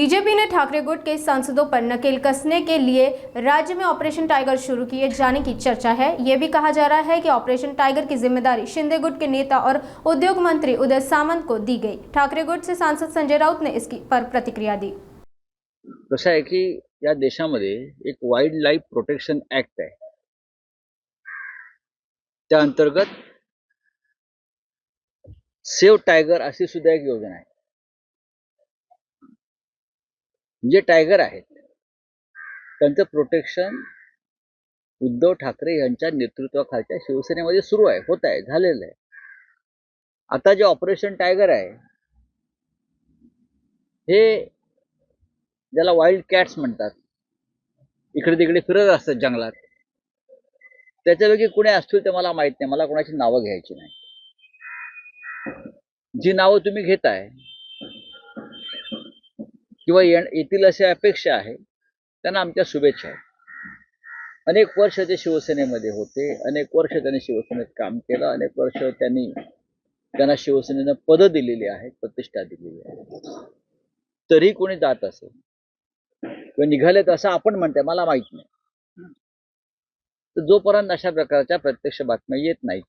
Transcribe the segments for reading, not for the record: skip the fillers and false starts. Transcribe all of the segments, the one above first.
BJP ने ठाकरे गुट के सांसदों पर नकेल कसने के लिए राज्य में ऑपरेशन टाइगर शुरू किए जाने की चर्चा है। ये भी कहा जा रहा है कि ऑपरेशन टाइगर की जिम्मेदारी शिंदे गुट के नेता और उद्योग मंत्री उदय सामंत को दी गई। ठाकरे गुट से सांसद संजय राउत ने इसकी पर प्रतिक्रिया दी। कसं आहे की या देशामध्ये एक वाईल्ड लाईफ प्रोटेक्शन ऍक्ट आहे, त्या अंतर्गत सेव्ह टायगर अशी सुद्धा एक योजना आहे। जे टायगर आहेत त्यांचं प्रोटेक्शन उद्धव ठाकरे यांच्या नेतृत्वाखालच्या शिवसेनेमध्ये सुरू आहे, होत आहे, झालेलं आहे। आता जे ऑपरेशन टायगर आहे हे ज्याला वाईल्ड कॅट्स म्हणतात, इकडे तिकडे फिरत असतात जंगलात, त्याच्यापैकी कुणी असतील ते मला माहित नाही, मला कोणाची नावं घ्यायची नाही। जी नावं तुम्ही घेताय किंवा येतील अशी अपेक्षा आहे, त्यांना आमच्या शुभेच्छा आहेत। अनेक वर्ष ते शिवसेनेमध्ये होते, अनेक वर्ष त्यांनी शिवसेनेत काम केलं, अनेक वर्ष त्यांना शिवसेनेनं पदं दिलेली आहेत, प्रतिष्ठा दिलेली आहे। तरी कोणी जात असेल किंवा निघालेत असं आपण म्हणताय, मला माहित नाही। तर जोपर्यंत अशा प्रकारच्या प्रत्यक्ष बातम्या येत नाहीत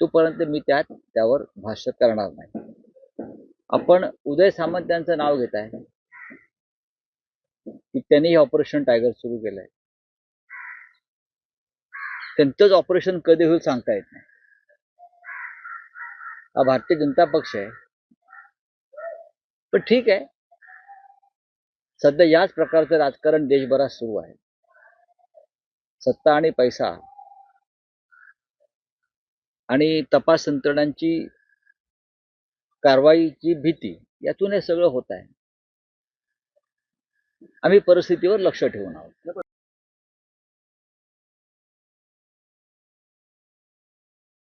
तोपर्यंत मी त्यावर भाष्य करणार नाही। आपण उदय सामंत यांचं नाव घेत आहे की त्यांनी हे ऑपरेशन टायगर सुरू केलंय। त्यांचंच ऑपरेशन कधी होईल सांगता येत नाही। हा भारतीय जनता पक्ष आहे, पण ठीक आहे, सध्या याच प्रकारचं राजकारण देशभरात सुरू आहे। सत्ता आणि पैसा आणि तपास यंत्रणांची कारवाईची भीती, यातून हे सगळं होत आहे। आम्ही परिस्थितीवर लक्ष ठेवून आहोत।